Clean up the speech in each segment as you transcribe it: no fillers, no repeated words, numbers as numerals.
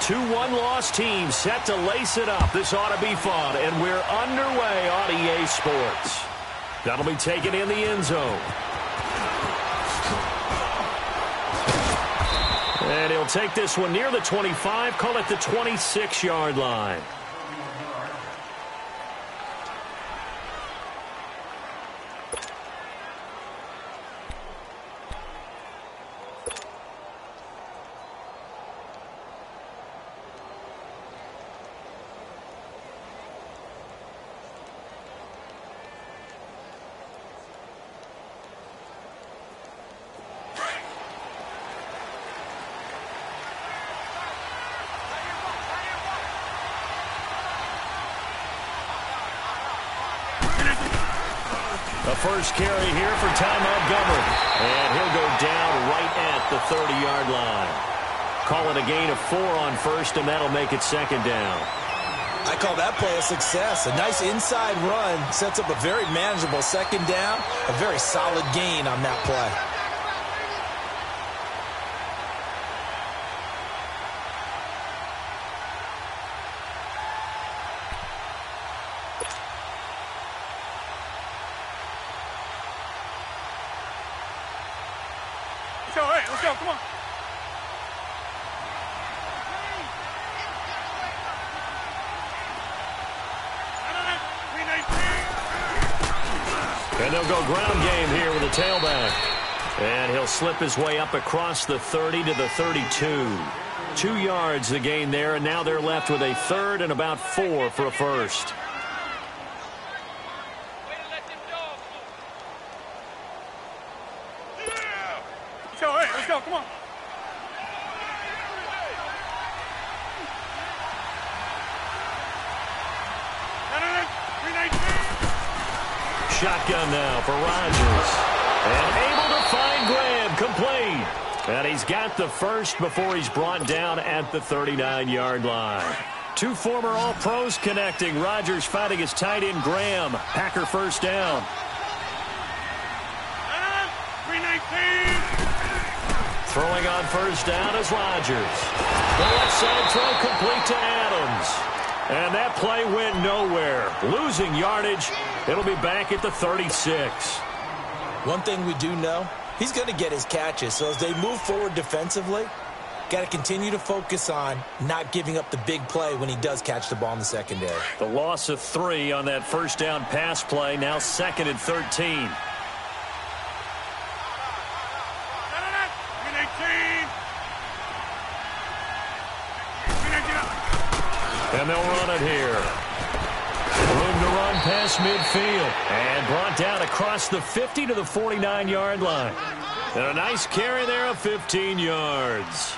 Two one-loss teams set to lace it up. This ought to be fun, and we're underway on EA Sports. That'll be taken in the end zone. And he'll take this one near the 25, call it the 26-yard line. The first carry here for Ty Montgomery. And he'll go down right at the 30-yard line. Call it a gain of 4 on first, and that'll make it second down. I call that play a success. A nice inside run sets up a very manageable second down. A very solid gain on that play. Let's go, come on. And they'll go ground game here with a tailback. And he'll slip his way up across the 30 to the 32. 2 yards the gain there, and now they're left with a third and about 4 for a first. Let's go, come on. Shotgun now for Rodgers. And able to find Graham, complete. And he's got the first before he's brought down at the 39-yard line. Two former All-Pros connecting. Rodgers fighting his tight end Graham. Packer first down. 319. Throwing on first down is Rodgers. The left side throw complete to Adams. And that play went nowhere. Losing yardage. It'll be back at the 36. One thing we do know, he's going to get his catches. So as they move forward defensively, got to continue to focus on not giving up the big play when he does catch the ball in the secondary. The loss of 3 on that first down pass play. Now 2nd and 13. And they'll run it here. Room to run past midfield. And brought down across the 50 to the 49-yard line. And a nice carry there of 15 yards.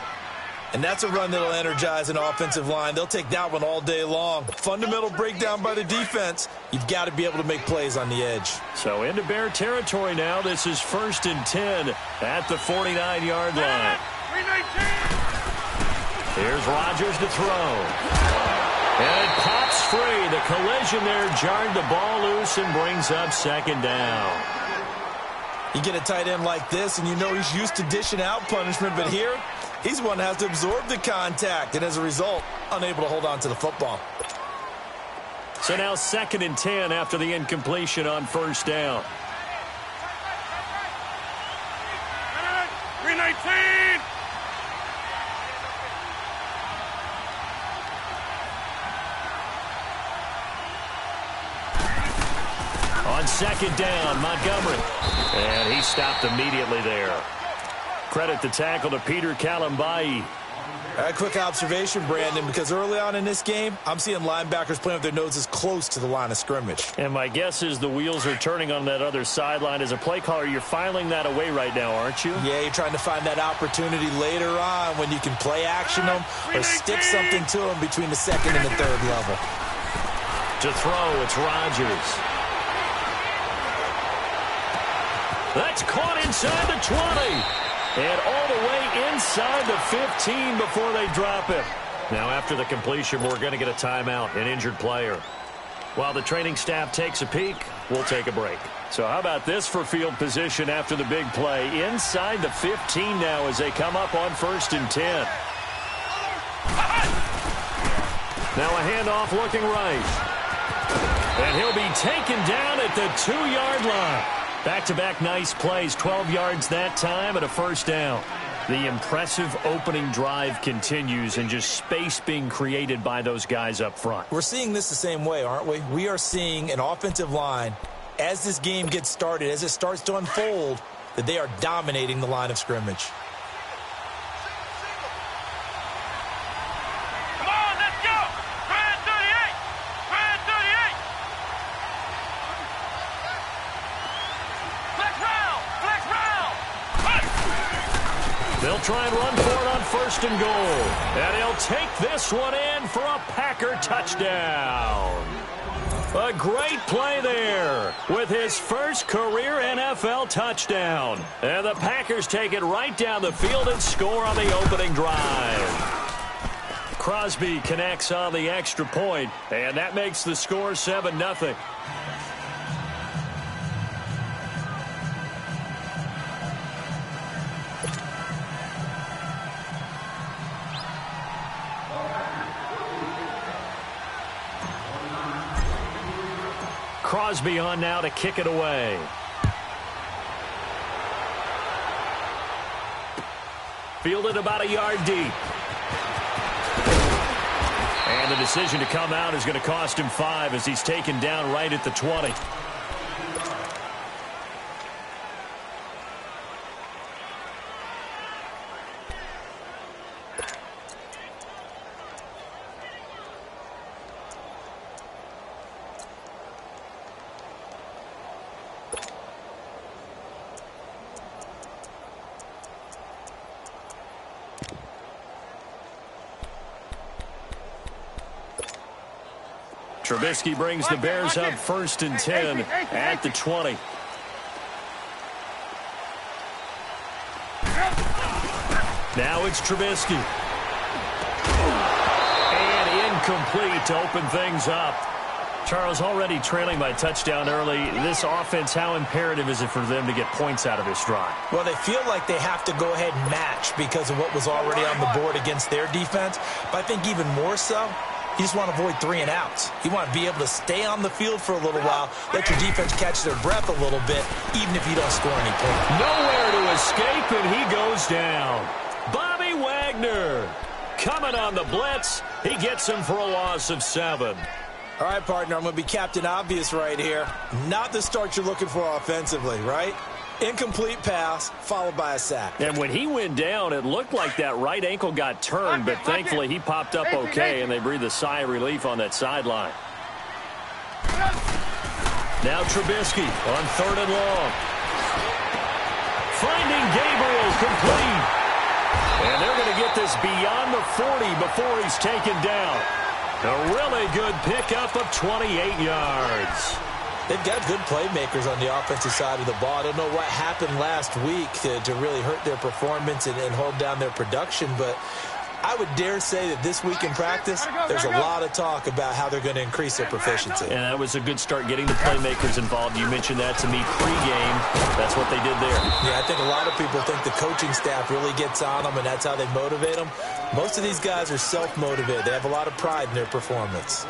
And that's a run that'll energize an offensive line. They'll take that one all day long. Fundamental breakdown by the defense. You've got to be able to make plays on the edge. So into Bear territory now. This is 1st and 10 at the 49-yard line. Here's Rodgers to throw. And it pops free. The collision there jarred the ball loose and brings up 2nd down. You get a tight end like this, and you know he's used to dishing out punishment, but here, he's one that has to absorb the contact, and as a result, unable to hold on to the football. So now 2nd and 10 after the incompletion on first down. 319. On 2nd down, Montgomery. And he stopped immediately there. Credit the tackle to Peter Kalambayi. A quick observation, Brandon, because early on in this game, I'm seeing linebackers playing with their noses close to the line of scrimmage. And my guess is the wheels are turning on that other sideline. As a play caller, you're filing that away right now, aren't you? Yeah, you're trying to find that opportunity later on when you can play action them or stick something to them between the 2nd and the 3rd level. To throw, it's Rodgers. That's caught inside the 20. And all the way inside the 15 before they drop it. Now after the completion, we're going to get a timeout, an injured player. While the training staff takes a peek, we'll take a break. So how about this for field position after the big play? Inside the 15 now as they come up on 1st and 10. Now a handoff looking right. And he'll be taken down at the 2-yard line. Back-to-back nice plays, 12 yards that time and a first down. The impressive opening drive continues and just space being created by those guys up front. We're seeing this the same way, aren't we? We are seeing an offensive line, as this game gets started, as it starts to unfold, that they are dominating the line of scrimmage. Come on, let's go! Red 38! Red 38! Flex round! Flex round! They'll try and run for it on 1st and goal. And he'll take this one in for a Packer touchdown. A great play there with his first career NFL touchdown. And the Packers take it right down the field and score on the opening drive. Crosby connects on the extra point, and that makes the score 7-0. Crosby on now to kick it away. Fielded about a yard deep. And the decision to come out is going to cost him 5 as he's taken down right at the 20. Trubisky brings the Bears up 1st and 10 at the 20. Now it's Trubisky. And incomplete to open things up. Charles, already trailing by touchdown early. This offense, how imperative is it for them to get points out of this drive? Well, they feel like they have to go ahead and match because of what was already on the board against their defense. But I think even more so, you just want to avoid 3 and outs. You want to be able to stay on the field for a little while, let your defense catch their breath a little bit, even if you don't score any points. Nowhere to escape, and he goes down. Bobby Wagner coming on the blitz. He gets him for a loss of 7. All right, partner, I'm going to be Captain Obvious right here. Not the start you're looking for offensively, right? Incomplete pass, followed by a sack. And when he went down, it looked like that right ankle got turned, but thankfully he popped up okay, and they breathed a sigh of relief on that sideline. Now Trubisky on 3rd and long. Finding Gabriel complete. And they're going to get this beyond the 40 before he's taken down. A really good pickup of 28 yards. They've got good playmakers on the offensive side of the ball. I don't know what happened last week to really hurt their performance and hold down their production, but I would dare say that this week in practice, there's a lot of talk about how they're going to increase their proficiency. And that was a good start getting the playmakers involved. You mentioned that to me pregame. That's what they did there. Yeah, I think a lot of people think the coaching staff really gets on them, and that's how they motivate them. Most of these guys are self-motivated. They have a lot of pride in their performance.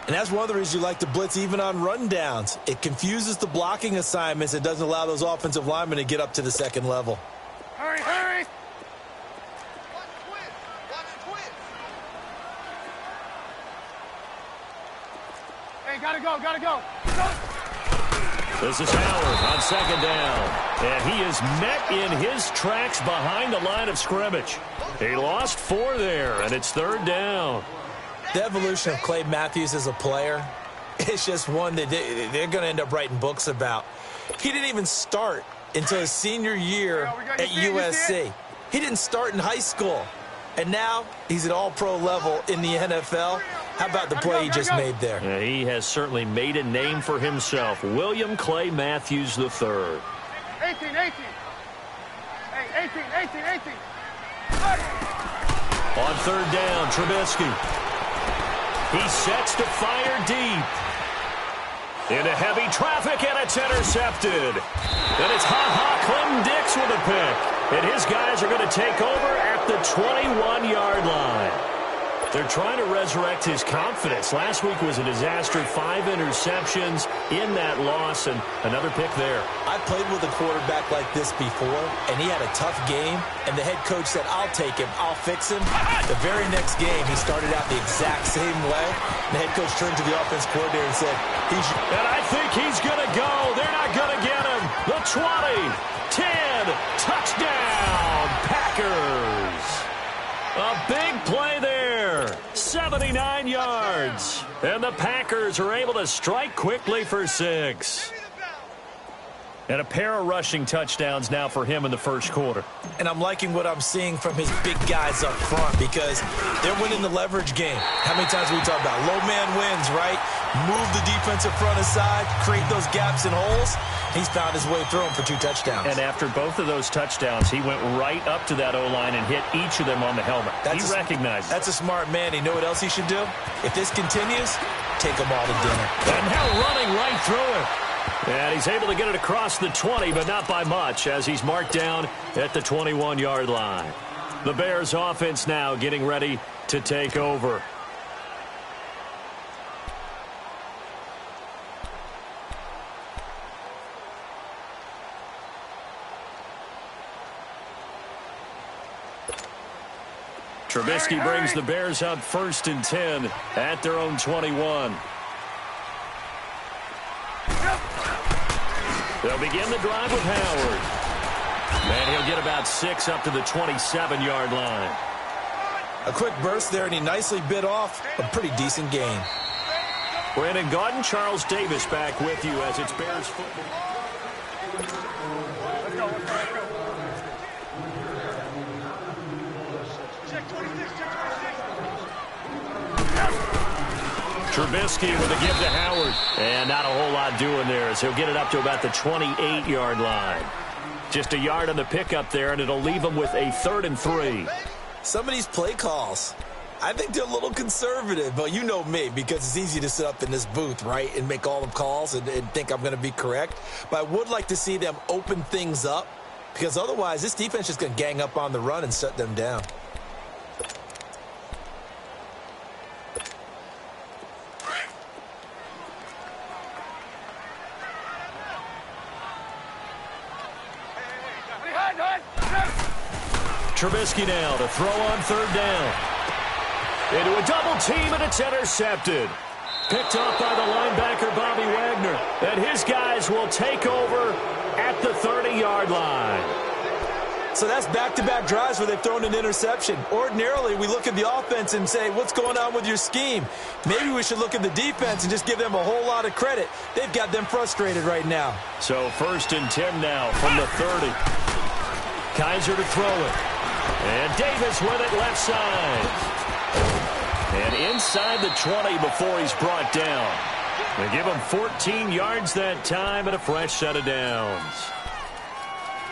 And that's one of the reasons you like to blitz even on rundowns. It confuses the blocking assignments. It doesn't allow those offensive linemen to get up to the second level. Hurry, hurry! Hey, gotta go, gotta go. This is Howard on 2nd down. And he is met in his tracks behind the line of scrimmage. He lost 4 there, and it's 3rd down. The evolution of Clay Matthews as a player, it's just one that they're going to end up writing books about. He didn't even start until his senior year at USC. He didn't start in high school. And now he's at all-pro level in the NFL. How about the play he just made there? Yeah, he has certainly made a name for himself. William Clay Matthews III. 18, 18. Hey, 18. On 3rd down, Trubisky. He sets to fire deep. Into heavy traffic, and it's intercepted. And it's Clem Dix with a pick. And his guys are going to take over at the 21-yard line. They're trying to resurrect his confidence. Last week was a disaster. 5 interceptions in that loss, and another pick there. I played with a quarterback like this before, and he had a tough game, and the head coach said, I'll take him, I'll fix him. The very next game, he started out the exact same way. The head coach turned to the offense coordinator and said, And I think he's going to go. They're not going to get him. The 20, 10, touchdown, Packers. A big play there, 79 yards. And the Packers are able to strike quickly for 6. And a pair of rushing touchdowns now for him in the first quarter. And I'm liking what I'm seeing from his big guys up front because they're winning the leverage game. How many times we talk about low man wins, right? Move the defensive front aside, create those gaps and holes. He's found his way through them for 2 touchdowns. And after both of those touchdowns, he went right up to that O-line and hit each of them on the helmet. He recognized it. That's a smart man. You know what else he should do? If this continues, take them all to dinner. And now running right through it. And he's able to get it across the 20, but not by much, as he's marked down at the 21-yard line. The Bears offense now getting ready to take over. Trubisky brings the Bears up 1st and 10 at their own 21. They'll begin the drive with Howard. And he'll get about 6 up to the 27-yard line. A quick burst there, and he nicely bit off a pretty decent gain. Brandon Gaudin, Charles Davis back with you as it's Bears football. Let's go. Check 26, check 26. Trubisky with a give to Howard. And not a whole lot doing there as he'll get it up to about the 28-yard line. Just a yard on the pickup there, and it'll leave him with a 3rd and 3. Some of these play calls, I think they're a little conservative, but you know me, because it's easy to sit up in this booth, right, and make all the calls and think I'm going to be correct. But I would like to see them open things up, because otherwise this defense is going to gang up on the run and shut them down. Trubisky now to throw on 3rd down. Into a double team, and it's intercepted. Picked off by the linebacker, Bobby Wagner. And his guys will take over at the 30-yard line. So that's back-to-back drives where they've thrown an interception. Ordinarily, we look at the offense and say, what's going on with your scheme? Maybe we should look at the defense and just give them a whole lot of credit. They've got them frustrated right now. So 1st and 10 now from the 30. Kaiser to throw it. And Davis with it left side. And inside the 20 before he's brought down. They give him 14 yards that time and a fresh set of downs.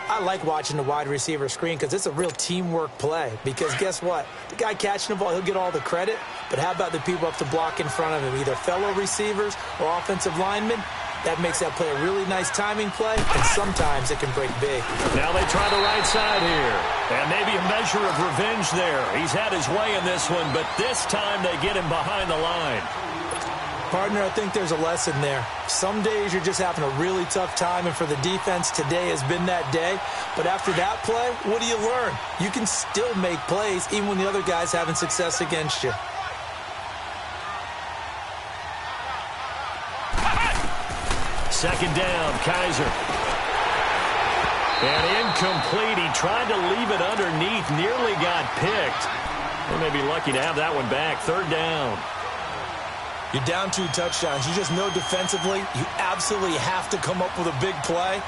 I like watching the wide receiver screen because it's a real teamwork play. Because guess what? The guy catching the ball, he'll get all the credit. But how about the people up to block in front of him, either fellow receivers or offensive linemen? That makes that play a really nice timing play, and sometimes it can break big. Now they try the right side here. And maybe a measure of revenge there. He's had his way in this one, but this time they get him behind the line. Partner, I think there's a lesson there. Some days you're just having a really tough time, and for the defense, today has been that day. But after that play, what do you learn? You can still make plays even when the other guy's having success against you. Second down, Kaiser. And incomplete. He tried to leave it underneath, nearly got picked. They may be lucky to have that one back. 3rd down. You're down 2 touchdowns. You just know defensively you absolutely have to come up with a big play.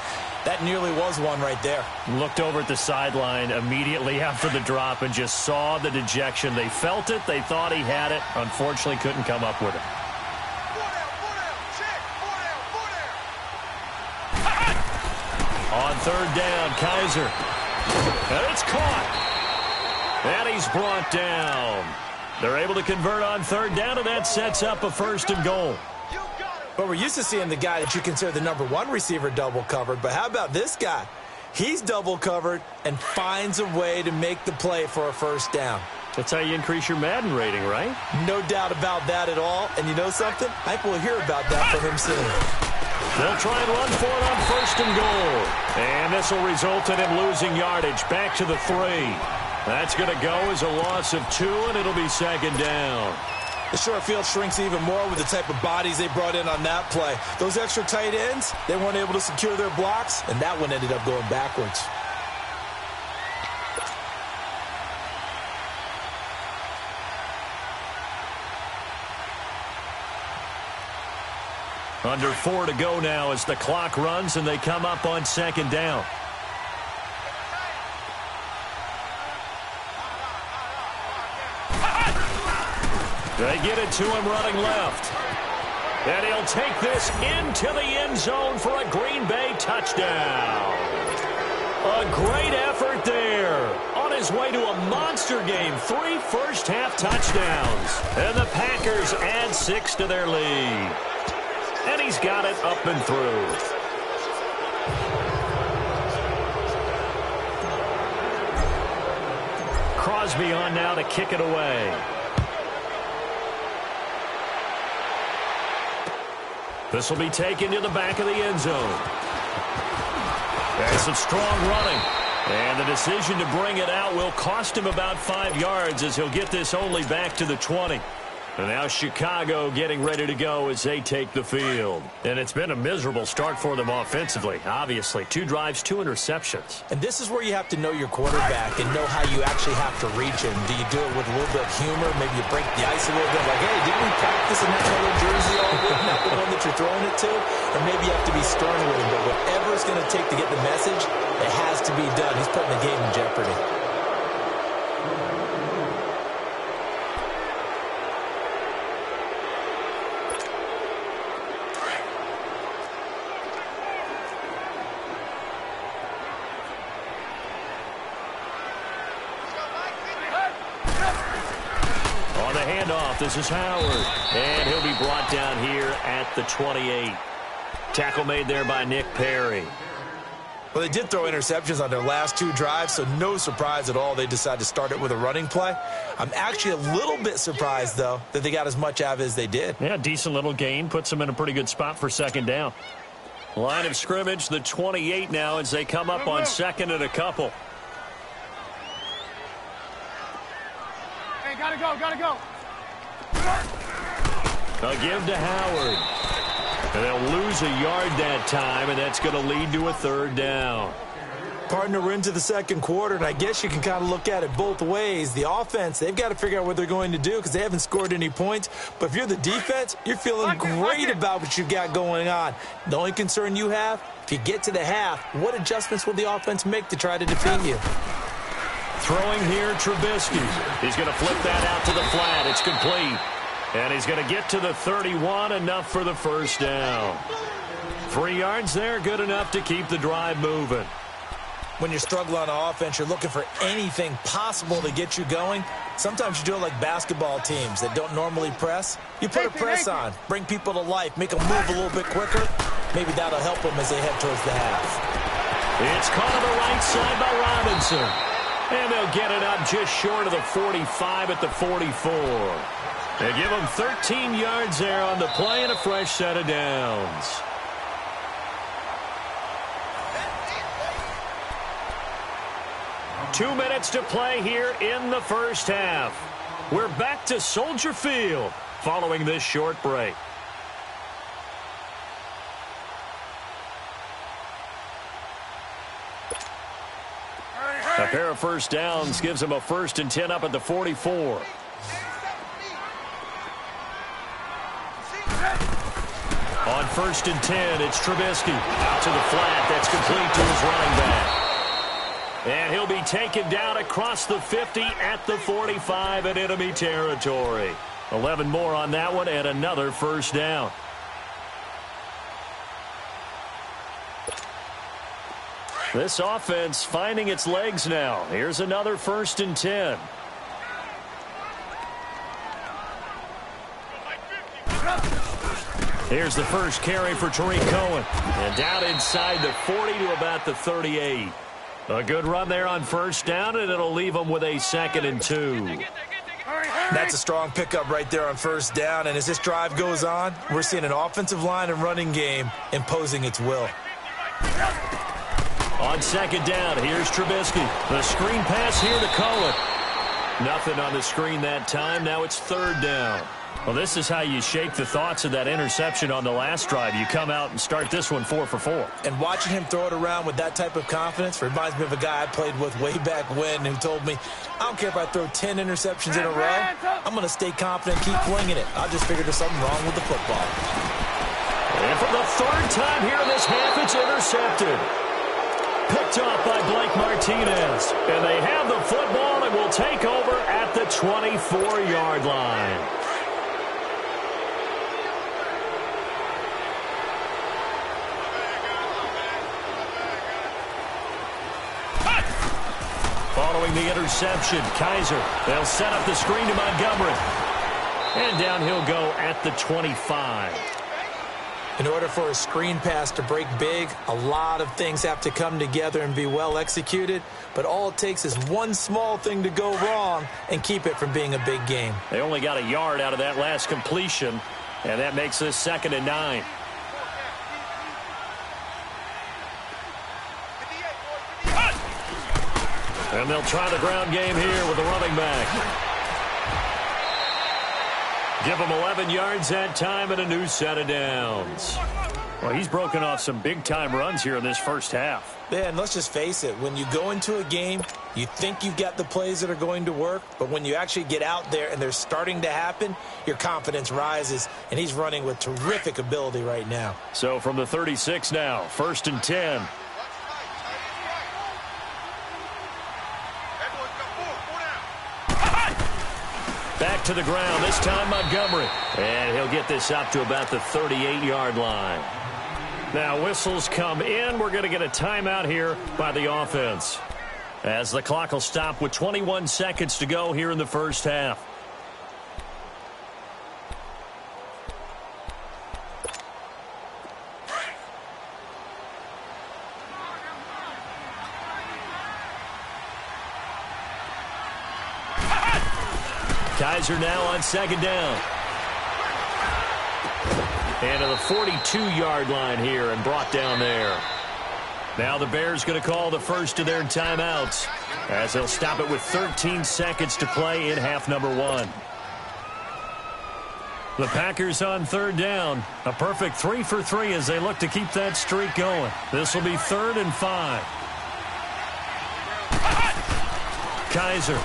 That nearly was one right there. Looked over at the sideline immediately after the drop and just saw the dejection. They felt it. They thought he had it. Unfortunately, couldn't come up with it. On 3rd down, Kaiser. And it's caught. And he's brought down. They're able to convert on 3rd down, and that sets up a 1st and goal. But we're used to seeing the guy that you consider the #1 receiver double covered. But how about this guy? He's double covered and finds a way to make the play for a 1st down. That's how you increase your Madden rating, right? No doubt about that at all. And you know something? I think we'll hear about that from him soon. They'll try and run for it on 1st and goal. And this will result in him losing yardage back to the 3. That's going to go as a loss of 2, and it'll be 2nd down. The short field shrinks even more with the type of bodies they brought in on that play. Those extra tight ends, they weren't able to secure their blocks, and that one ended up going backwards. Under 4 to go now as the clock runs and they come up on 2nd down. They get it to him running left. And he'll take this into the end zone for a Green Bay touchdown. A great effort there. On his way to a monster game. 3 first-half touchdowns. And the Packers add 6 to their lead. And he's got it up and through. Crosby on now to kick it away. This will be taken to the back of the end zone. That's some strong running. And the decision to bring it out will cost him about 5 yards as he'll get this only back to the 20. And now Chicago getting ready to go as they take the field. And it's been a miserable start for them offensively, obviously. 2 drives, 2 interceptions. And this is where you have to know your quarterback and know how you actually have to reach him. Do you do it with a little bit of humor? Maybe you break the ice a little bit. Like, hey, didn't we practice in that color jersey all week? Not the one that you're throwing it to? Or maybe you have to be stern with him. But whatever it's going to take to get the message, it has to be done. He's putting the game in jeopardy. This is Howard, and he'll be brought down here at the 28. Tackle made there by Nick Perry. Well, they did throw interceptions on their last 2 drives, so no surprise at all they decided to start it with a running play. I'm actually a little bit surprised, though, that they got as much out of it as they did. Yeah, decent little gain. Puts them in a pretty good spot for 2nd down. Line of scrimmage, the 28 now as they come up on 2nd and a couple. Hey, gotta go. A give to Howard. And they'll lose a yard that time, and that's going to lead to a 3rd down. Partner, we're into the 2nd quarter, and I guess you can kind of look at it both ways. The offense, they've got to figure out what they're going to do because they haven't scored any points. But if you're the defense, you're feeling great about what you've got going on. The only concern you have, if you get to the half, what adjustments will the offense make to try to defeat you? Throwing here, Trubisky. He's going to flip that out to the flat. It's complete. And he's going to get to the 31, enough for the 1st down. 3 yards there, good enough to keep the drive moving. When you're struggling on offense, you're looking for anything possible to get you going. Sometimes you do it like basketball teams that don't normally press. You put a press on, bring people to life, make them move a little bit quicker. Maybe that'll help them as they head towards the half. It's caught on the right side by Robinson. And they'll get it up just short of the 45 at the 44. They give them 13 yards there on the play and a fresh set of downs. Two minutes to play here in the first half. We're back to Soldier Field following this short break. A pair of first downs gives them a 1st and 10 up at the 44. On 1st and 10, it's Trubisky. Out to the flat. That's complete to his running back. And he'll be taken down across the 50 at the 45 in enemy territory. 11 more on that one and another 1st down. This offense finding its legs now. Here's another 1st and 10. Here's the first carry for Tariq Cohen. And down inside the 40 to about the 38. A good run there on first down, and it'll leave them with a 2nd and 2. That's a strong pickup right there on first down, and as this drive goes on, we're seeing an offensive line and running game imposing its will. On 2nd down, here's Trubisky. The screen pass here to Cohen. Nothing on the screen that time. Now it's 3rd down. Well, this is how you shake the thoughts of that interception on the last drive. You come out and start this one 4 for 4. And watching him throw it around with that type of confidence reminds me of a guy I played with way back when who told me, I don't care if I throw 10 interceptions in a row. I'm going to stay confident, keep flinging it. I just figured there's something wrong with the football. And for the 3rd time here in this half, it's intercepted. Picked off by Blake Martinez. And they have the football and will take over at the 24-yard line. Following the interception, Kaiser. They'll set up the screen to Montgomery. And down he'll go at the 25. In order for a screen pass to break big, a lot of things have to come together and be well executed. But all it takes is one small thing to go wrong and keep it from being a big game. They only got a yard out of that last completion, and that makes this 2nd and 9. And they'll try the ground game here with the running back. Give him 11 yards that time and a new set of downs. Well, he's broken off some big-time runs here in this first half. Yeah, and let's just face it. When you go into a game, you think you've got the plays that are going to work, but when you actually get out there and they're starting to happen, your confidence rises, and he's running with terrific ability right now. So from the 36 now, 1st and 10. Back to the ground, this time Montgomery. And he'll get this up to about the 38-yard line. Now whistles come in. We're going to get a timeout here by the offense, as the clock will stop with 21 seconds to go here in the first half. Kaiser now on 2nd down. And to the 42-yard line here and brought down there. Now the Bears going to call the first of their timeouts, as they'll stop it with 13 seconds to play in half number 1. The Packers on 3rd down. A perfect 3 for 3 as they look to keep that streak going. This will be 3rd and 5. Kaiser.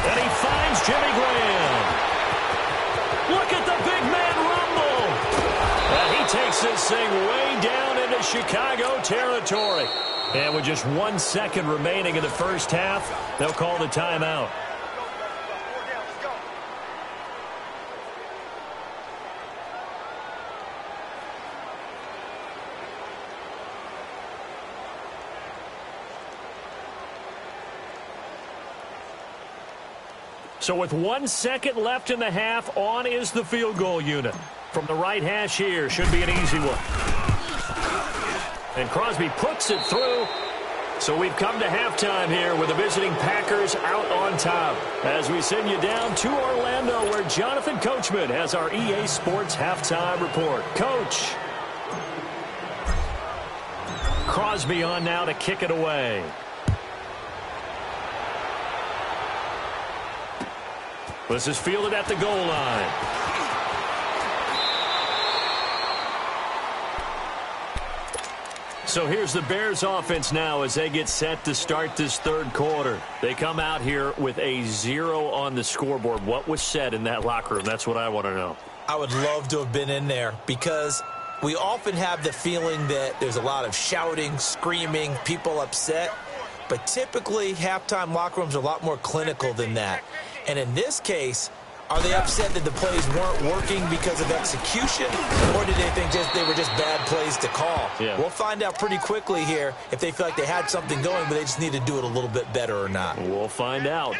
And he finds Jimmy Graham. Look at the big man rumble. And he takes this thing way down into Chicago territory. And with just 1 second remaining in the first half, they'll call the timeout. So with 1 second left in the half, on is the field goal unit. From the right hash here, should be an easy one. And Crosby puts it through. So we've come to halftime here with the visiting Packers out on top, as we send you down to Orlando, where Jonathan Coachman has our EA Sports halftime report. Coach. Crosby on now to kick it away. This is fielded at the goal line. So here's the Bears offense now as they get set to start this 3rd quarter. They come out here with a 0 on the scoreboard. What was said in that locker room? That's what I want to know. I would love to have been in there, because we often have the feeling that there's a lot of shouting, screaming, people upset. But typically, halftime locker rooms are a lot more clinical than that. And in this case, are they upset that the plays weren't working because of execution, or did they think they were just bad plays to call? Yeah. We'll find out pretty quickly here if they feel like they had something going, but they just need to do it a little bit better or not. We'll find out.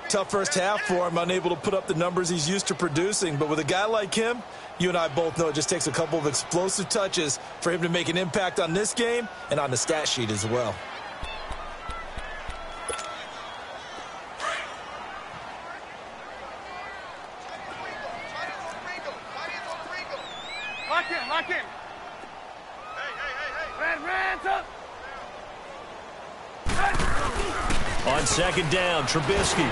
Tough first half for him, unable to put up the numbers he's used to producing. But with a guy like him, you and I both know it just takes a couple of explosive touches for him to make an impact on this game and on the stat sheet as well. Lock in. Hands up. On second down, Trubisky.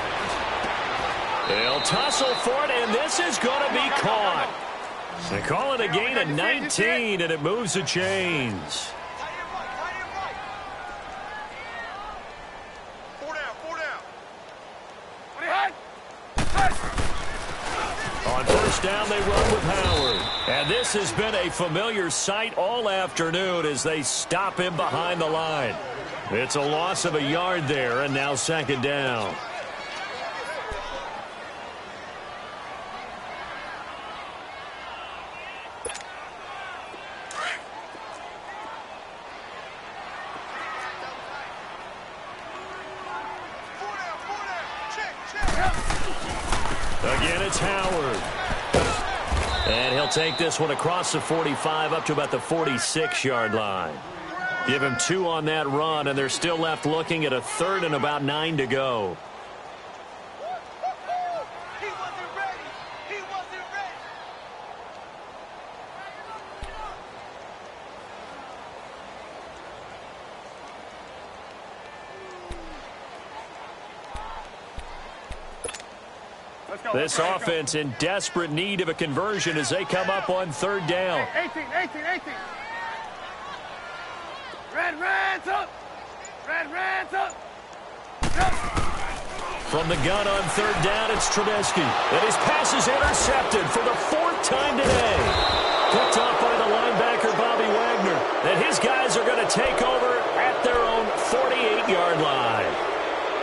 They'll tussle for it, and this is going to be caught. They call it a gain of 19, and it moves the chains. On first down, they run with Howard. And this has been a familiar sight all afternoon as they stop him behind the line. It's a loss of a yard there, and now second down. Again, it's Howard. And he'll take this one across the 45 up to about the 46-yard line. Give him 2 on that run, and they're still left looking at a third and about 9 to go. He wasn't ready. He wasn't ready. This offense in desperate need of a conversion as they come up on third down. 18. Red's up. Red's up. From the gun on third down, it's Trubisky. And his pass is intercepted for the 4th time today. Picked off by the linebacker, Bobby Wagner. And his guys are going to take over at their own 48-yard line.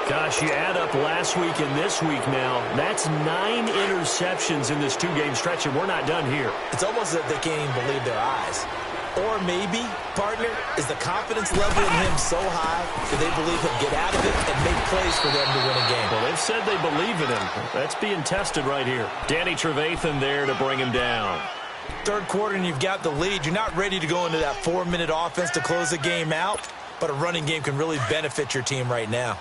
Gosh, you add up last week and this week now, that's 9 interceptions in this 2-game stretch, and we're not done here. It's almost as if they can't even believe their eyes. Or maybe, partner, is the confidence level in him so high that they believe he'll get out of it and make plays for them to win a game. Well, they've said they believe in him. That's being tested right here. Danny Trevathan there to bring him down. Third quarter and you've got the lead. You're not ready to go into that 4-minute offense to close the game out, but a running game can really benefit your team right now.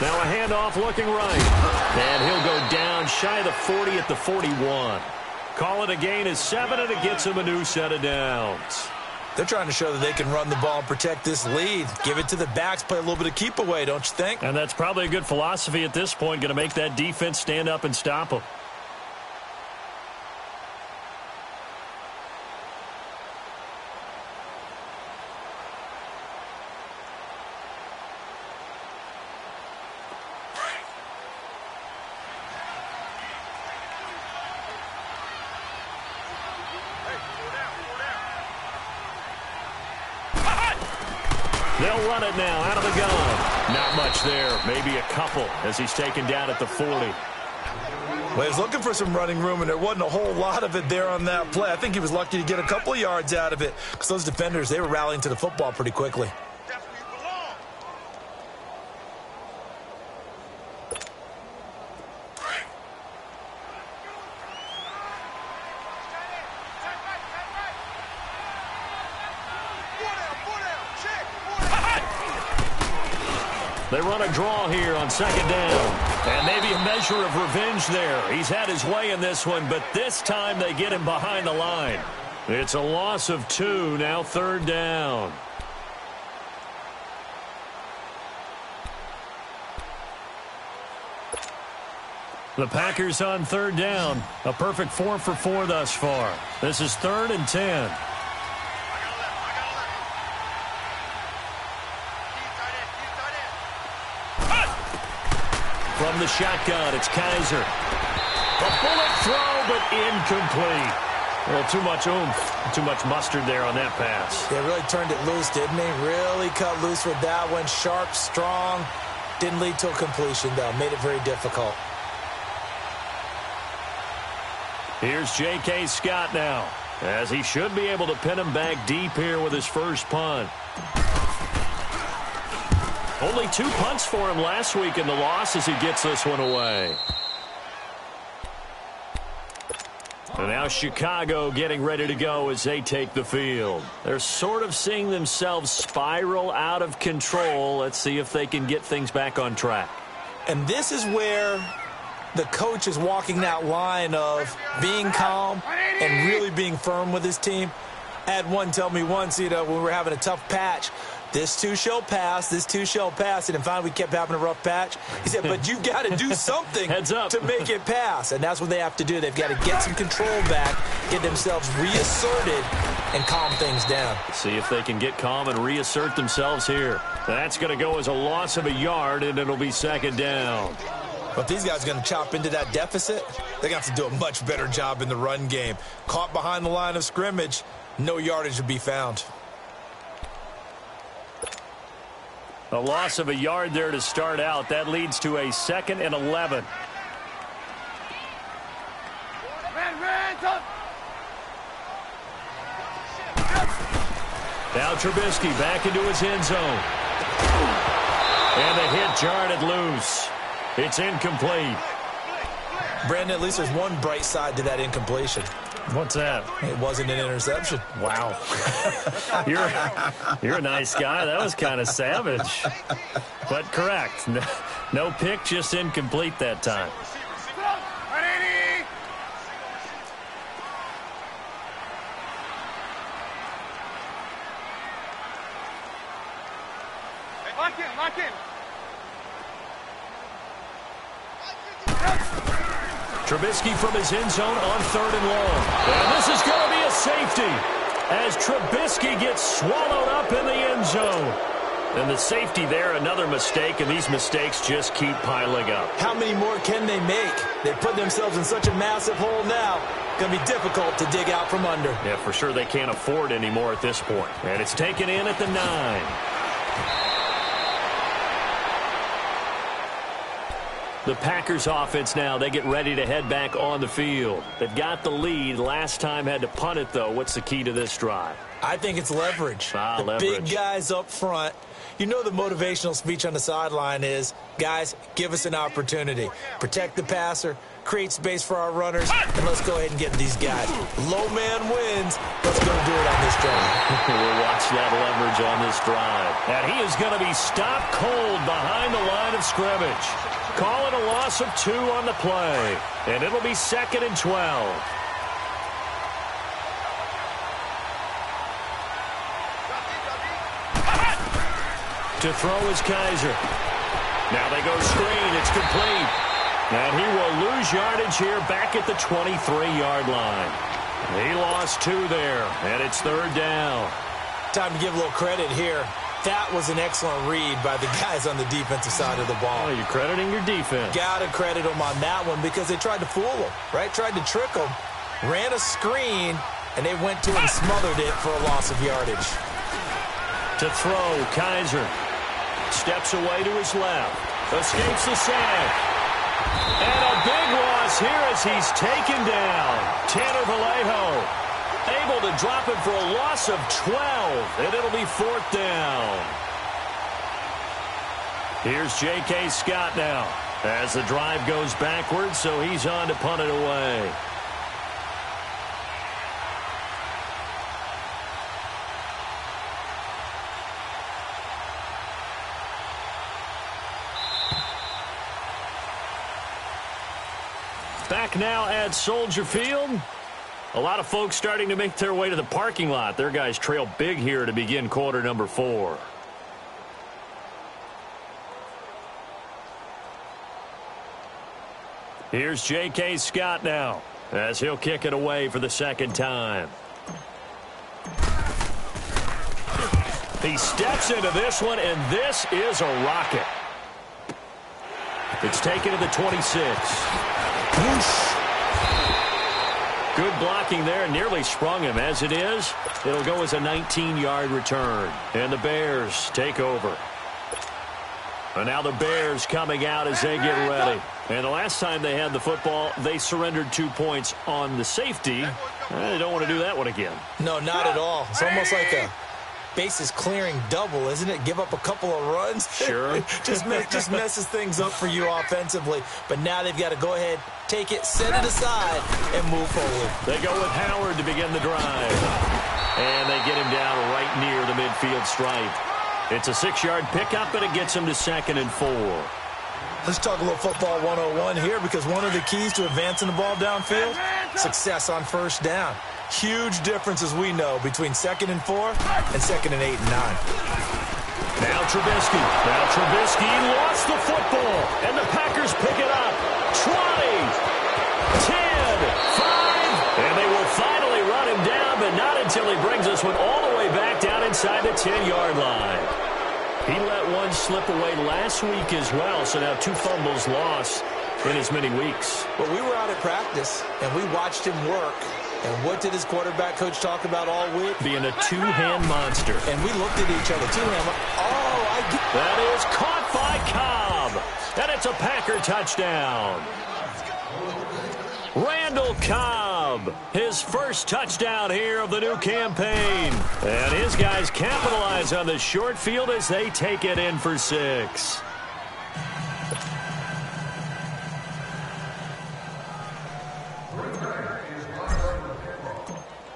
Now a handoff looking right. And he'll go down shy of the 40 at the 41. Call it a gain of 7, and it gets him a new set of downs. They're trying to show that they can run the ball and protect this lead. Give it to the backs, play a little bit of keep away, don't you think? And that's probably a good philosophy at this point, going to make that defense stand up and stop them. They'll run it now out of the gun. Not much there. Maybe a couple as he's taken down at the 40. Well, he was looking for some running room, and there wasn't a whole lot of it there on that play. I think he was lucky to get a couple of yards out of it because those defenders, they were rallying to the football pretty quickly. They run a draw here on second down. And maybe a measure of revenge there. He's had his way in this one, but this time they get him behind the line. It's a loss of 2, now third down. The Packers on third down. A perfect 4 for 4 thus far. This is 3rd and 10. From the shotgun, it's Kaiser. A bullet throw, but incomplete. A little too much oomph, too much mustard there on that pass. They really turned it loose, didn't they? Really cut loose with that one. Sharp, strong. Didn't lead to a completion, though. Made it very difficult. Here's J.K. Scott now, as he should be able to pin him back deep here with his first punt. Only 2 punts for him last week in the loss as he gets this one away. And now Chicago getting ready to go as they take the field. They're sort of seeing themselves spiral out of control. Let's see if they can get things back on track. And this is where the coach is walking that line of being calm and really being firm with his team. I had one tell me once, when we were having a tough patch, this too shall pass, this too shall pass. And finally we kept having a rough patch. He said, but you've got to do something Heads up. to make it pass. And that's what they have to do. They've got to get some control back, get themselves reasserted, and calm things down. See if they can get calm and reassert themselves here. That's going to go as a loss of a yard, and it'll be second down. But these guys are going to chop into that deficit. They're going to have to do a much better job in the run game. Caught behind the line of scrimmage, no yardage to be found. A loss of a yard there to start out. That leads to a 2nd and 11. Now Trubisky back into his end zone. And the hit jarred it loose. It's incomplete. Brandon, at least there's one bright side to that incompletion. What's that? It wasn't an interception. Wow. You're a nice guy. That was kind of savage. But correct. No pick, just incomplete that time. Lock in. Trubisky from his end zone on 3rd and long. And this is going to be a safety as Trubisky gets swallowed up in the end zone. And the safety there, another mistake, and these mistakes just keep piling up. How many more can they make? They put themselves in such a massive hole now. Going to be difficult to dig out from under. Yeah, for sure they can't afford any more at this point. And it's taken in at the 9. The Packers offense now, they get ready to head back on the field. They've got the lead. Last time had to punt it, though. What's the key to this drive? I think it's leverage. The leverage. Big guys up front. You know the motivational speech on the sideline is, guys, give us an opportunity. Protect the passer, create space for our runners, and let's go ahead and get these guys. Low man wins. Let's go do it on this drive. We'll watch that leverage on this drive. And he is going to be stopped cold behind the line of scrimmage. Call it a loss of 2 on the play. And it'll be 2nd and 12. To throw is Kaiser. Now they go screen. It's complete. And he will lose yardage here back at the 23-yard line. He lost 2 there, and it's 3rd down. Time to give a little credit here. That was an excellent read by the guys on the defensive side of the ball. Oh, you're crediting your defense. Got to credit them on that one because they tried to fool them, right? Tried to trick them, ran a screen, and they went to and smothered it for a loss of yardage. To throw, Kaiser steps away to his left, escapes the sack. And a big loss here as he's taken down. Tanner Vallejo able to drop it for a loss of 12, and it'll be 4th down. Here's J.K. Scott now as the drive goes backwards, so he's on to punt it away. Back now at Soldier Field. A lot of folks starting to make their way to the parking lot. Their guys trail big here to begin quarter number 4. Here's J.K. Scott now as he'll kick it away for the 2nd time. He steps into this one, and this is a rocket. It's taken to the 26. Whoosh. Good blocking there, nearly sprung him. As it is, it'll go as a 19-yard return. And the Bears take over. And now the Bears coming out as they get ready. And the last time they had the football, they surrendered 2 points on the safety. They don't want to do that one again. No, not at all. It's almost like a bases clearing double, isn't it? Give up a couple of runs. Sure. just messes things up for you offensively. But now they've got to go ahead, take it, set it aside, and move forward. They go with Howard to begin the drive. And they get him down right near the midfield stripe. It's a 6-yard pickup, and it gets him to 2nd and 4. Let's talk a little football 101 here, because one of the keys to advancing the ball downfield, success on first down. Huge difference, as we know, between 2nd and 4 and 2nd and 8 and 9. Now Trubisky. Lost the football, and the Packers pick it up. 20, 10, 5, and they will finally run him down, but not until he brings us one all the way back down inside the 10-yard line. He let one slip away last week as well, so now 2 fumbles lost in as many weeks. Well, we were out at practice, and we watched him work. And what did his quarterback coach talk about all week? Being a 2-hand monster. And we looked at each other. 2-hand. That is caught by Cobb. And it's a Packer touchdown. Randall Cobb, his first touchdown here of the new campaign. And his guys capitalize on the short field as they take it in for 6.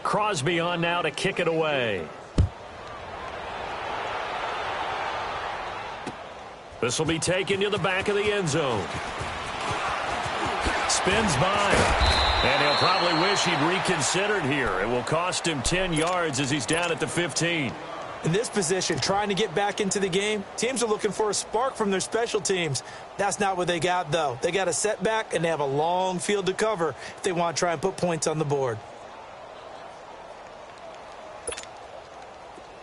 Crosby on now to kick it away. This will be taken to the back of the end zone. Spins by. And he'll probably wish he'd reconsidered here. It will cost him 10 yards as he's down at the 15. In this position, trying to get back into the game, teams are looking for a spark from their special teams. That's not what they got, though. They got a setback, and they have a long field to cover if they want to try and put points on the board.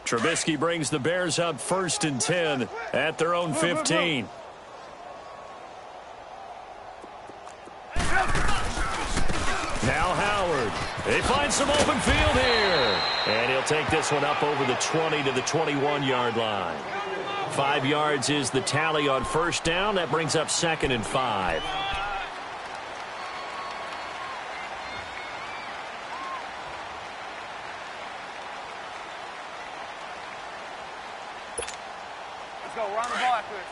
Trubisky brings the Bears up 1st and 10 at their own 15. Now Howard. They find some open field here. And he'll take this one up over the 20 to the 21-yard line. 5 yards is the tally on first down. That brings up 2nd and 5. Let's go. Run the ball after this.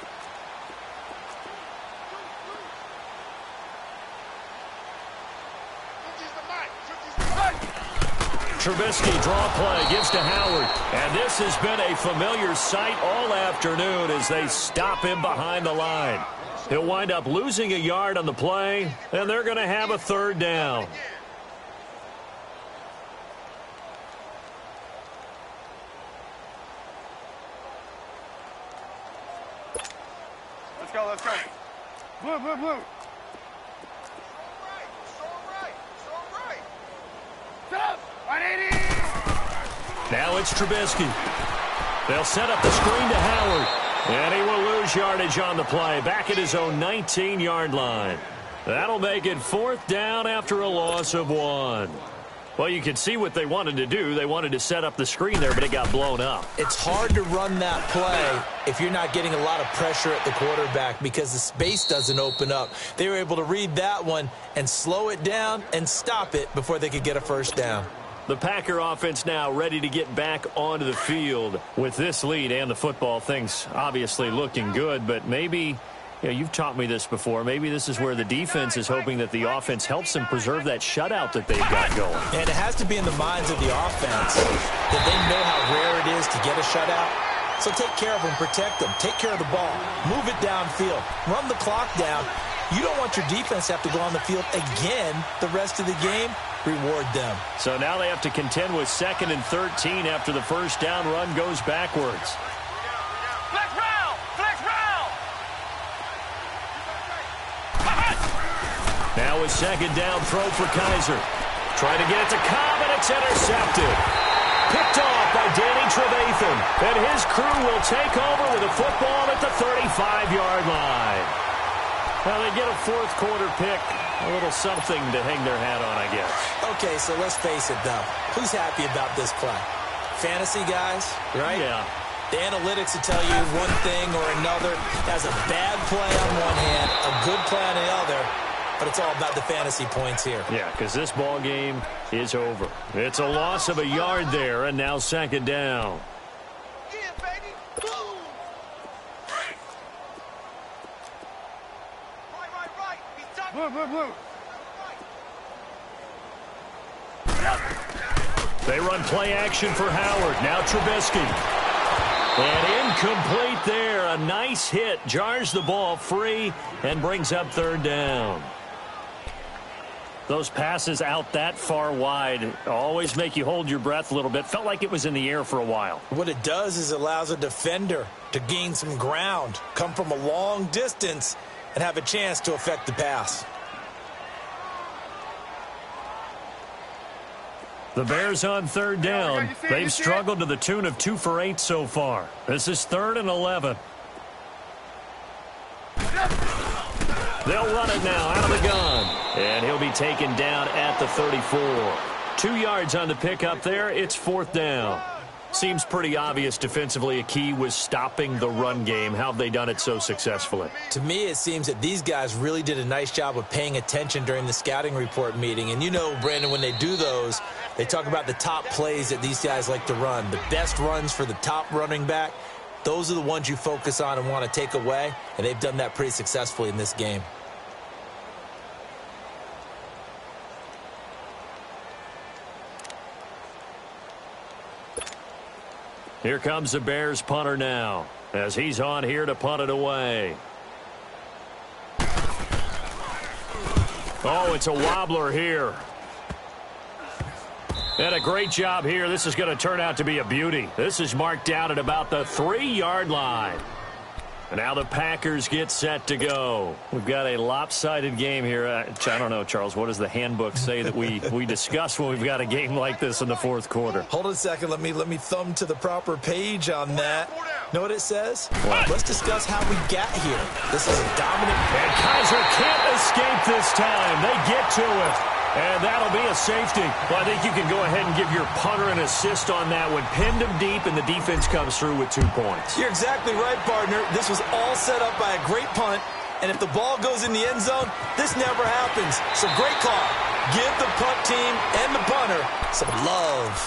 Trubisky draw play, gives to Howard. And this has been a familiar sight all afternoon as they stop him behind the line. He'll wind up losing a yard on the play, and they're going to have a 3rd down. Let's go, let's go. Blue, blue, blue. Set up. 180. Now it's Trubisky. They'll set up the screen to Howard. And he will lose yardage on the play. Back at his own 19-yard line. That'll make it 4th down after a loss of 1. Well, you can see what they wanted to do. They wanted to set up the screen there, but it got blown up. It's hard to run that play if you're not getting a lot of pressure at the quarterback because the space doesn't open up. They were able to read that one and slow it down and stop it before they could get a 1st down. The Packer offense now ready to get back onto the field with this lead and the football. Things obviously looking good, but maybe, you've taught me this before, maybe this is where the defense is hoping that the offense helps them preserve that shutout that they've got going. And it has to be in the minds of the offense that they know how rare it is to get a shutout. So take care of them, protect them, take care of the ball, move it downfield, run the clock down. You don't want your defense to have to go on the field again the rest of the game. Reward them. So now they have to contend with 2nd and 13 after the 1st down run goes backwards. Flex round. Flex round. Now a 2nd down throw for Kaiser. Trying to get it to Cobb, and it's intercepted. Picked off by Danny Trevathan. And his crew will take over with a football at the 35-yard line. Well, they get a 4th quarter pick. A little something to hang their hat on, I guess. Okay, so let's face it, though. Who's happy about this play? Fantasy guys, right? Yeah. The analytics will tell you one thing or another. Has a bad play on one hand, a good play on the other, but it's all about the fantasy points here. Yeah, because this ball game is over. It's a loss of a yard there, and now 2nd down. Blue. They run play action for Howard. Now Trubisky. And incomplete there. A nice hit. Jars the ball free and brings up third down. Those passes out that far wide always make you hold your breath a little bit. Felt like it was in the air for a while. What it does is it allows a defender to gain some ground, come from a long distance, and have a chance to affect the pass. The Bears on third down. They've struggled to the tune of 2 for 8 so far. This is 3rd and 11. They'll run it now out of the gun. And he'll be taken down at the 34. 2 yards on the pickup there. It's 4th down. Seems pretty obvious defensively a key was stopping the run game. How have they done it so successfully? To me, it seems that these guys really did a nice job of paying attention during the scouting report meeting. And you know, Brandon, when they do those, they talk about the top plays that these guys like to run. The best runs for the top running back, those are the ones you focus on and want to take away. And they've done that pretty successfully in this game. Here comes the Bears punter now as he's on here to punt it away. Oh, it's a wobbler here. And a great job here. This is going to turn out to be a beauty. This is marked down at about the 3-yard line. And now the Packers get set to go. We've got a lopsided game here. I don't know, Charles, what does the handbook say that we discuss when we've got a game like this in the 4th quarter? Hold on a second. Let me thumb to the proper page on that. Know what it says? What? Let's discuss how we got here. This is a dominant. And Kaiser can't escape this time. They get to it. And that'll be a safety. Well, I think you can go ahead and give your punter an assist on that one. Pinned him deep, and the defense comes through with 2 points. You're exactly right, partner. This was all set up by a great punt. And if the ball goes in the end zone, this never happens. So great call. Give the punt team and the punter some love.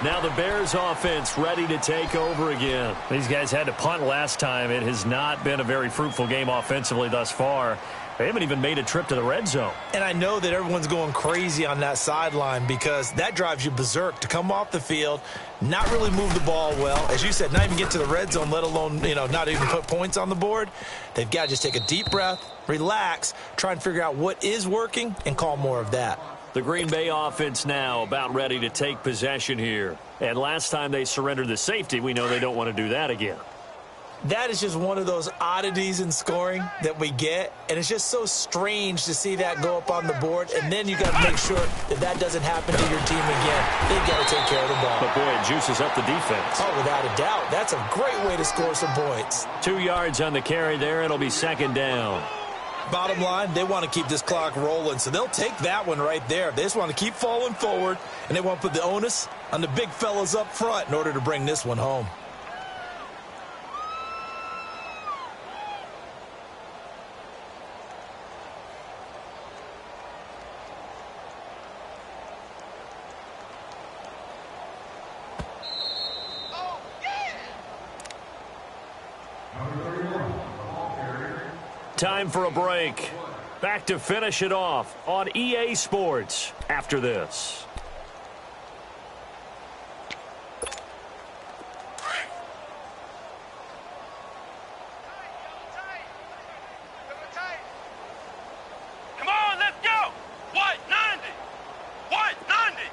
Now the Bears offense ready to take over again. These guys had to punt last time. It has not been a very fruitful game offensively thus far. They haven't even made a trip to the red zone. And I know that everyone's going crazy on that sideline because that drives you berserk to come off the field, not really move the ball well. As you said, not even get to the red zone, let alone, not even put points on the board. They've got to just take a deep breath, relax, try and figure out what is working, and call more of that. The Green Bay offense now about ready to take possession here. And last time they surrendered the safety, we know they don't want to do that again. That is just one of those oddities in scoring that we get, and it's just so strange to see that go up on the board, and then you got to make sure that that doesn't happen to your team again. They've got to take care of the ball. But, boy, it juices up the defense. Oh, without a doubt. That's a great way to score some points. 2 yards on the carry there. It'll be 2nd down. Bottom line, they want to keep this clock rolling, so they'll take that one right there. They just want to keep falling forward, and they want to put the onus on the big fellas up front in order to bring this one home. Time for a break. Back to finish it off on EA Sports after this. Come on, let's go! White 90! White 90!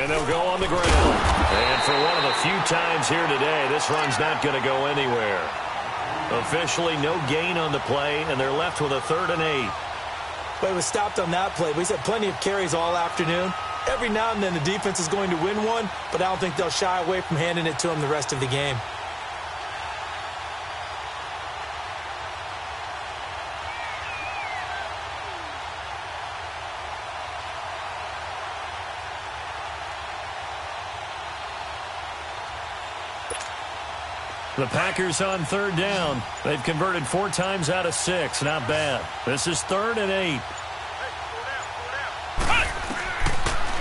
And they'll go on the ground. And for one of the few times here today, this run's not going to go anywhere. Officially, no gain on the play, and they're left with a 3rd and 8. But it was stopped on that play. We've had plenty of carries all afternoon. Every now and then the defense is going to win one, but I don't think they'll shy away from handing it to them the rest of the game. The Packers on 3rd down. They've converted 4 times out of 6. Not bad. This is 3rd and 8.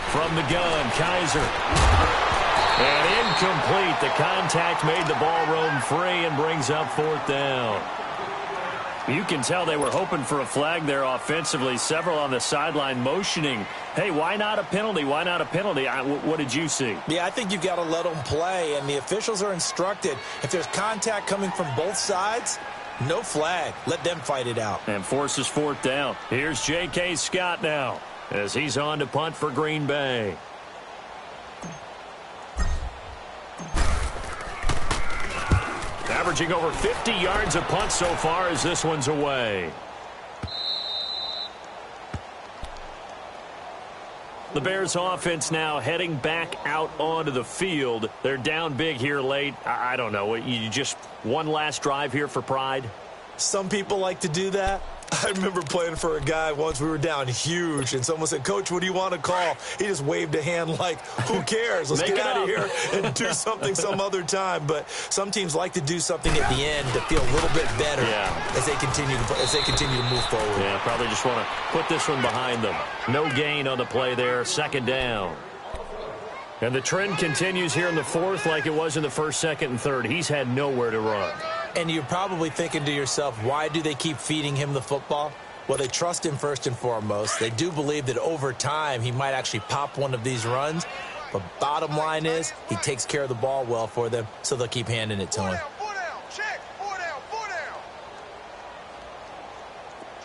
From the gun, Kaiser. And incomplete. The contact made the ball roam free and brings up 4th down. You can tell they were hoping for a flag there offensively. Several on the sideline motioning, hey, why not a penalty? Why not a penalty? What did you see? Yeah, I think you've got to let them play, and the officials are instructed. If there's contact coming from both sides, no flag. Let them fight it out. And forces fourth down. Here's J.K. Scott now as he's on to punt for Green Bay. Averaging over 50 yards a punt so far as this one's away. The Bears offense now heading back out onto the field. They're down big here late. I don't know. You just one last drive here for pride? Some people like to do that. I remember playing for a guy once. We were down huge, and someone said, Coach, what do you want to call? He just waved a hand like, who cares? Let's get out of here and do something some other time. But some teams like to do something at the end to feel a little bit better as they continue to move forward. Yeah, probably just want to put this one behind them. No gain on the play there, second down. And the trend continues here in the fourth like it was in the first, second, and third. He's had nowhere to run. And you're probably thinking to yourself, why do they keep feeding him the football? Well, they trust him first and foremost. They do believe that over time he might actually pop one of these runs. But bottom line is he takes care of the ball well for them, so they'll keep handing it to him. Four down, check, four down, four down.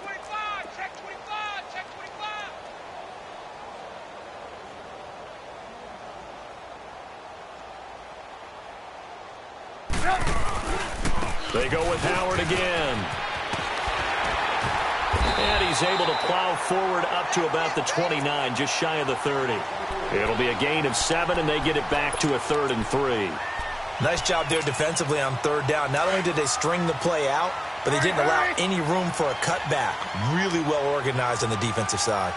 25, check 25, check 25. They go with Howard again. And he's able to plow forward up to about the 29, just shy of the 30. It'll be a gain of 7, and they get it back to a 3rd and 3. Nice job there defensively on third down. Not only did they string the play out, but they didn't allow any room for a cutback. Really well organized on the defensive side.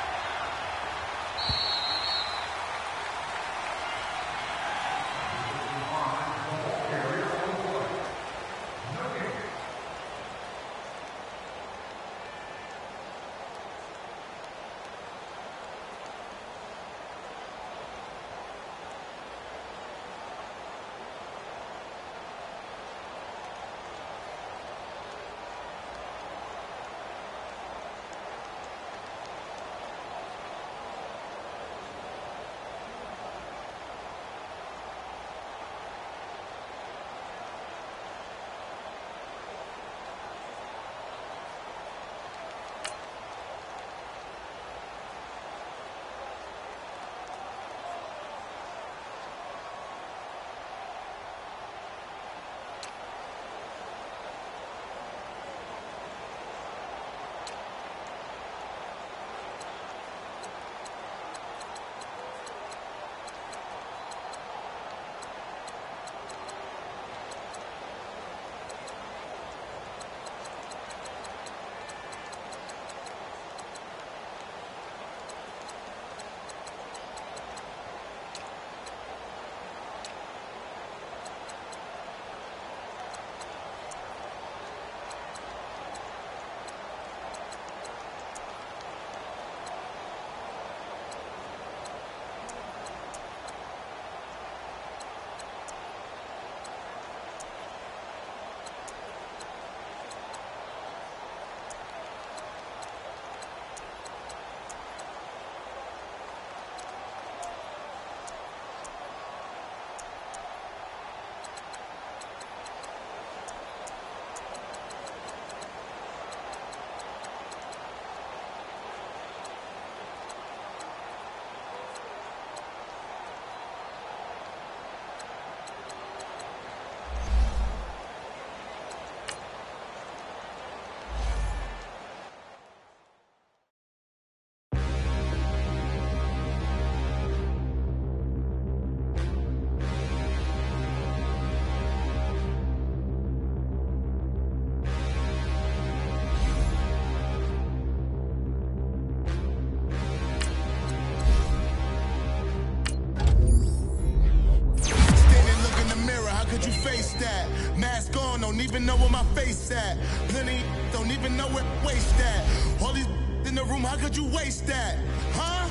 Don't even know where my face at. Plenty don't even know where waste at. All these in the room, how could you waste that? Huh?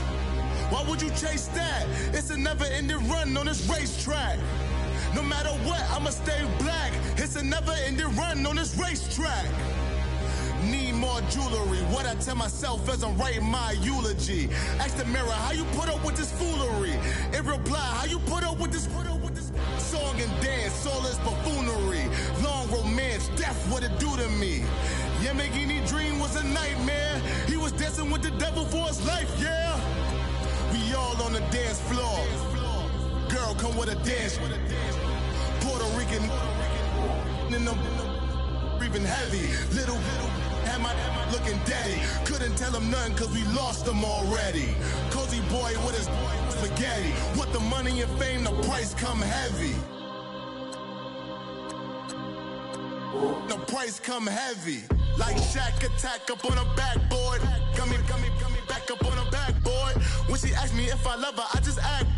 Why would you chase that? It's a never-ending run on this racetrack. No matter what, I'ma stay black. It's a never-ending run on this racetrack. more jewelry. What I tell myself as I'm writing my eulogy. Ask the mirror, how you put up with this foolery? It reply, how you put up with this song and dance, all this buffoonery. Long romance, death, what it do to me? Yeah, making me dream was a nightmare. He was dancing with the devil for his life, yeah. We all on the dance floor. Girl, come with a dance. Puerto Rican in the breathing heavy. Little had my looking daddy. Couldn't tell him nothing cause we lost him already. Cozy boy with his spaghetti. With the money and fame, the price come heavy. The price come heavy. Like Shaq attack up on a backboard. Got me back up on a backboard. When she asked me if I love her, I just act